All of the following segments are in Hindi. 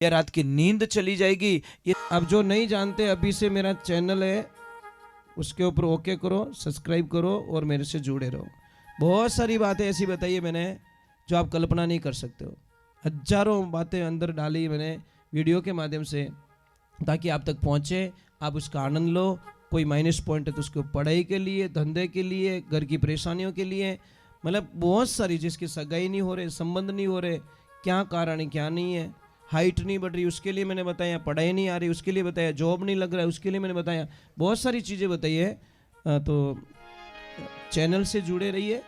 या रात की नींद चली जाएगी। ये अब जो नहीं जानते, अभी से मेरा चैनल है, उसके ऊपर ओके करो, सब्सक्राइब करो और मेरे से जुड़े रहो। बहुत सारी बातें ऐसी बताई है मैंने जो आप कल्पना नहीं कर सकते हो। हजारों बातें अंदर डाली मैंने वीडियो के माध्यम से, ताकि आप तक पहुंचे, आप उसका आनंद लो। कोई माइनस पॉइंट है तो उसको पढ़ाई के लिए, धंधे के लिए, घर की परेशानियों के लिए, मतलब बहुत सारी, जिसकी सगाई नहीं हो रहे, संबंध नहीं हो रहे, क्या कारण है क्या नहीं है, हाइट नहीं बढ़ रही उसके लिए मैंने बताया, पढ़ाई नहीं आ रही उसके लिए बताया, जॉब नहीं लग रहा है उसके लिए मैंने बताया, बहुत सारी चीज़ें बताई है। तो चैनल से जुड़े रहिए।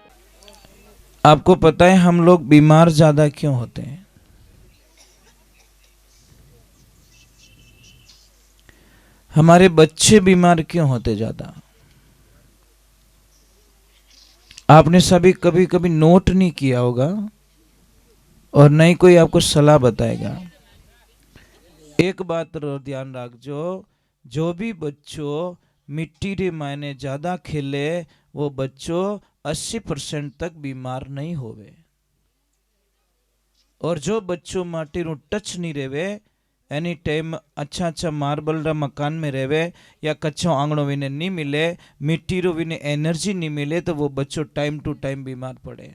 आपको पता है हम लोग बीमार ज़्यादा क्यों होते हैं? हमारे बच्चे बीमार क्यों होते ज़्यादा? आपने सभी कभी कभी नोट नहीं किया होगा और नहीं कोई आपको सलाह बताएगा। एक बात ध्यान रखो, जो भी बच्चों मिट्टी रे मायने ज़्यादा खेले वो बच्चों 80% तक बीमार नहीं होवे। और जो बच्चों माटी रू टच नहीं रेवे, एनी टाइम अच्छा अच्छा मार्बल रा मकान में रेवे या कच्चो आंगणो विने नहीं मिले, मिट्टी रो विने एनर्जी नहीं मिले, तो वो बच्चों टाइम टू टाइम बीमार पड़े।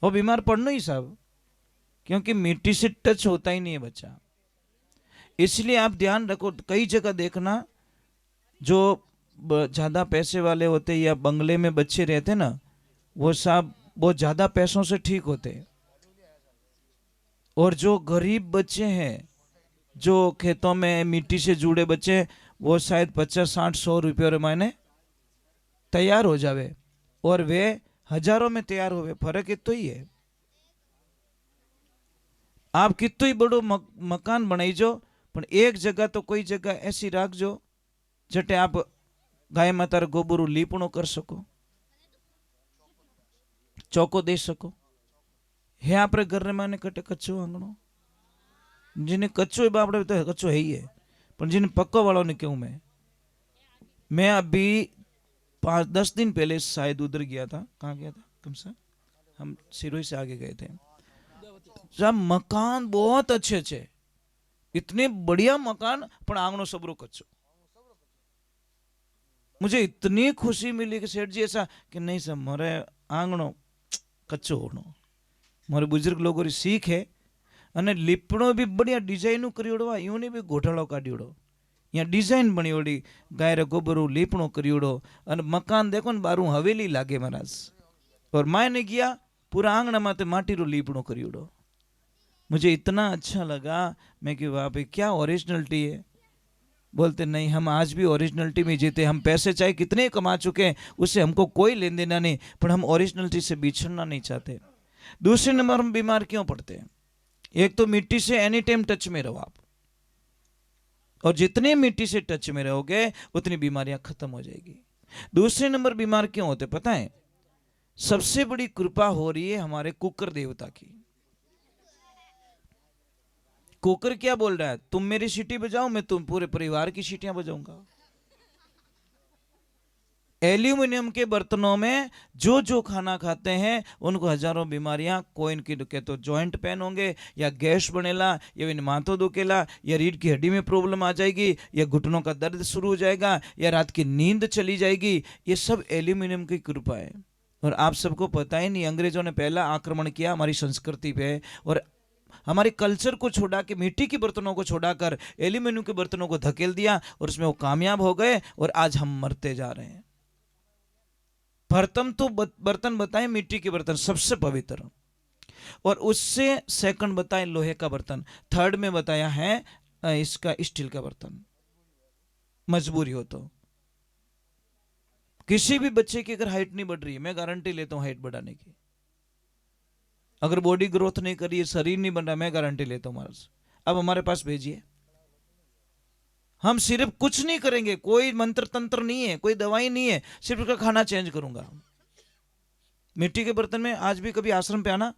वो बीमार पड़ना ही सब, क्योंकि मिट्टी से टच होता ही नहीं है बच्चा। इसलिए आप ध्यान रखो, कई जगह देखना जो ज़्यादा पैसे वाले होते या बंगले में बच्चे रहते ना, वो सब बहुत ज़्यादा पैसों से ठीक होते। और जो गरीब बच्चे हैं, जो खेतों में मिट्टी से जुड़े बच्चे, वो शायद 50-60-100 रुपये मायने तैयार हो जावे और वे हजारों में तैयार होवे। फर्क इतो ही है। आप कितो ही बड़ो मकान बनाईजो, पर एक जगह तो कोई जगह ऐसी राखजो जटे आप गाय माता गोबरू लीपणो कर सको, चौको दे सको। है आप घर में कटे कच्चो आंगणो, जिन्हें कच्चो बापड़े तो कच्चो है ही है, पर जिन्हें पक्को वालों ने क्यों। मैं अभी 5-10 दिन पहले शायद उधर गया था। कहाँ गया था? कम से हम सिरोही से आगे गए थे। जब मकान बहुत अच्छे अच्छे, इतने बढ़िया मकान, पर आंगनो सबरो कच्चो। मुझे इतनी खुशी मिली कि सेठ जी ऐसा कि नहीं सर, मारे आंगणो कच्चो होनो। मारे बुजुर्ग लोगों की सीख है। अने लीपणो भी बढ़िया डिजाइन करियोड़ो, यूं नहीं भी गोठाड़ो काढ़ियोड़ो, यहाँ डिजाइन बनियोड़ी, गाय गोबरू लीपणो करियोड़ो। और मकान देखो न बारू हवेली लागे महाराज। और मायने गया पूरा आंगणा माते माटी रो लीपणो करियोड़ो। मुझे इतना अच्छा लगा। मैं कि वाह भाई क्या ओरिजिनलिटी है। बोलते नहीं, हम आज भी ओरिजिनलिटी में जीते। हम पैसे चाहे कितने कमा चुके हैं, उससे हमको कोई लेन देना नहीं, पर हम ओरिजिनलिटी से बिछड़ना नहीं चाहते। दूसरे नंबर हम बीमार क्यों पड़ते हैं? एक तो मिट्टी से एनी टाइम टच में रहो आप, और जितने मिट्टी से टच में रहोगे उतनी बीमारियां खत्म हो जाएगी। दूसरे नंबर बीमार क्यों होते पता है? सबसे बड़ी कृपा हो रही है हमारे कुकर देवता की। कुकर क्या बोल रहा है? तुम मेरी सीटी बजाओ, मैं तुम पूरे परिवार की सीटियां बजाऊंगा। एल्यूमिनियम के बर्तनों में जो जो खाना खाते हैं उनको हजारों बीमारियां, कोई इनकी के तो जॉइंट पेन होंगे, या गैस बनेला, या इन माथो दुखेला, या रीढ़ की हड्डी में प्रॉब्लम आ जाएगी, या घुटनों का दर्द शुरू हो जाएगा, या रात की नींद चली जाएगी। ये सब एल्यूमिनियम की कृपा है। और आप सबको पता ही नहीं, अंग्रेजों ने पहला आक्रमण किया हमारी संस्कृति पे, और हमारे कल्चर को छोड़ा के, मिट्टी के बर्तनों को छोड़ाकर एल्यूमिनियम के बर्तनों को धकेल दिया, और उसमें वो कामयाब हो गए, और आज हम मरते जा रहे हैं। प्रथम तो बर्तन बताएं मिट्टी के बर्तन सबसे पवित्र, और उससे सेकंड बताएं लोहे का बर्तन, थर्ड में बताया है इसका स्टील का बर्तन। मजबूरी हो तो किसी भी बच्चे की अगर हाइट नहीं बढ़ रही है, मैं गारंटी लेता हूं हाइट बढ़ाने की। अगर बॉडी ग्रोथ नहीं करी है, शरीर नहीं बन रहा, मैं गारंटी लेता हूं महाराज, अब हमारे पास भेजिए। हम सिर्फ कुछ नहीं करेंगे, कोई मंत्र तंत्र नहीं है, कोई दवाई नहीं है, सिर्फ उसका खाना चेंज करूंगा। मिट्टी के बर्तन में आज भी कभी आश्रम पे आना,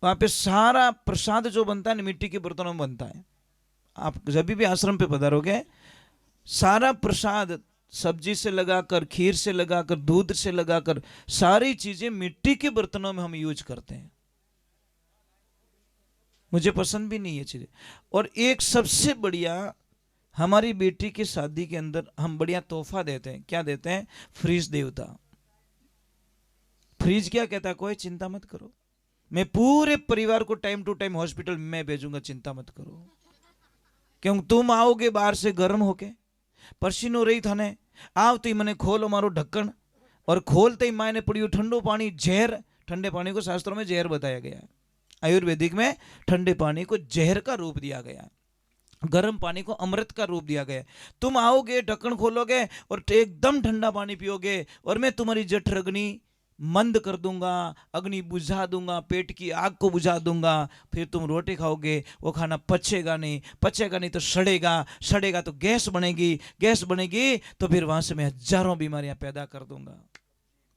वहां पे सारा प्रसाद जो बनता है मिट्टी के बर्तनों में बनता है। आप जब भी आश्रम पे पधारोगे, सारा प्रसाद सब्जी से लगाकर, खीर से लगाकर, दूध से लगाकर, सारी चीजें मिट्टी के बर्तनों में हम यूज करते हैं। मुझे पसंद भी नहीं ये चीज़ें। और एक सबसे बढ़िया, हमारी बेटी की शादी के अंदर हम बढ़िया तोहफा देते हैं। क्या देते हैं? फ्रिज देवता। फ्रिज क्या कहता है? कोई चिंता मत करो, मैं पूरे परिवार को टाइम टू टाइम हॉस्पिटल में भेजूंगा, चिंता मत करो। क्यों? तुम आओगे बाहर से गर्म होके, पसीनो रही थाने, आवते ही मैंने खोलो मारो ढक्कन, और खोलते ही मायने पड़ी ठंडो पानी, जहर। ठंडे पानी को शास्त्रों में जहर बताया गया है, आयुर्वेदिक में ठंडे पानी को जहर का रूप दिया गया है, गर्म पानी को अमृत का रूप दिया गया है। तुम आओगे, ढक्कन खोलोगे और एकदम ठंडा पानी पियोगे, और मैं तुम्हारी जठर अग्नि मंद कर दूंगा, अग्नि बुझा दूंगा, पेट की आग को बुझा दूंगा। फिर तुम रोटी खाओगे, वो खाना पचेगा नहीं, पचेगा नहीं तो सड़ेगा, सड़ेगा तो गैस बनेगी, गैस बनेगी तो फिर वहां से मैं हजारों बीमारियां पैदा कर दूंगा।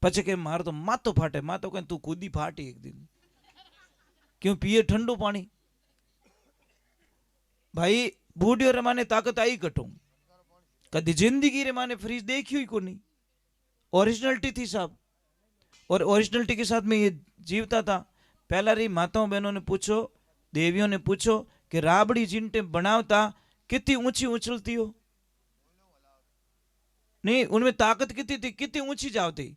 पचे के मार तो माँ तो फाटे, माँ तो कहें तू खुद ही फाटी एक दिन, क्यों पिए ठंडो पानी। भाई बूढ़ी रे माने ताकत आई कटू, कदी जिंदगी रे माने फ्रिज देखी हुई को नहीं, ओरिजिनलिटी थी साहब। और ओरिजिनलिटी के साथ में ये जीवता था। पहला री माताओं बहनों ने पूछो, देवियों ने पूछो कि राबड़ी जिनटे बनावता कितनी ऊंची उछलती हो, नहीं उनमें ताकत कितनी थी, कितनी ऊंची जावती।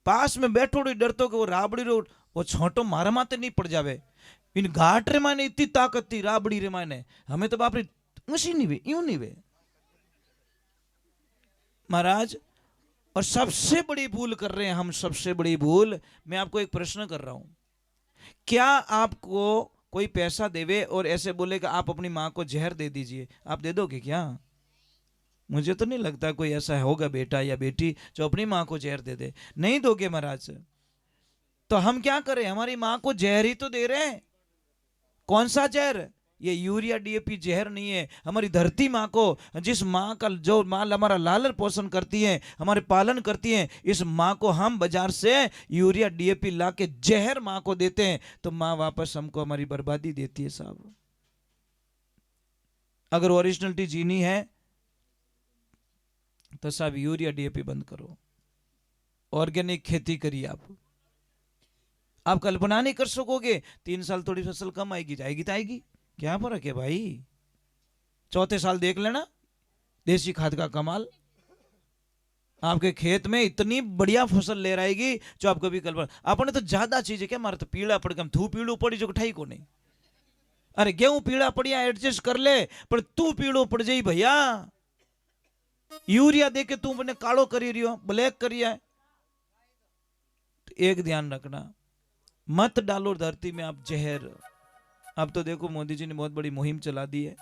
पास में बैठो डरतो कि वो राबड़ी रो वो छोटो मारा माते नहीं पड़ जावे। इन घाट रे माने इतनी ताकत थी राबड़ी रे माने, हमें तो बाप रे ऊंची नहीं वे, यूं नहीं वे महाराज। और सबसे बड़ी भूल कर रहे हैं हम, सबसे बड़ी भूल। मैं आपको एक प्रश्न कर रहा हूं, क्या आपको कोई पैसा देवे और ऐसे बोले कि आप अपनी मां को जहर दे दीजिए, आप दे दोगे क्या? मुझे तो नहीं लगता कोई ऐसा होगा बेटा या बेटी जो अपनी मां को जहर दे दे। नहीं दोगे महाराज। तो हम क्या करें? हमारी मां को जहर ही तो दे रहे हैं। कौन सा जहर? ये यूरिया डीएपी जहर नहीं है। हमारी धरती माँ को, जिस माँ का, जो माँ हमारा लालन पोषण करती है, हमारे पालन करती है, इस माँ को हम बाजार से यूरिया डीएपी ला के जहर माँ को देते हैं, तो माँ वापस हमको हमारी बर्बादी देती है साहब। अगर ओरिजिनलिटी जीनी है तो साहब यूरिया डीएपी बंद करो, ऑर्गेनिक खेती करिए। आप कल्पना नहीं कर सकोगे, 3 साल थोड़ी फसल कम आएगी, जाएगी तो आएगी, क्या फर्क है भाई। चौथे साल देख लेना देसी खाद का कमाल, आपके खेत में इतनी बढ़िया फसल ले आएगी जो आप कभी कल्पना। आपने तो ज्यादा चीज है क्या, मारे तो पीला पड़ गया, तू पीड़ू पड़ी जो ठाई को नहीं। अरे गेहूं पीला पड़िया एडजस्ट कर ले, पर तू पीड़ो पड़ जाई भैया। यूरिया दे के तू अपने कालो करी रही हो, ब्लैक करिया। तो एक ध्यान रखना, मत डालो धरती में आप जहर। अब तो देखो मोदी जी ने बहुत बड़ी मुहिम चला दी है,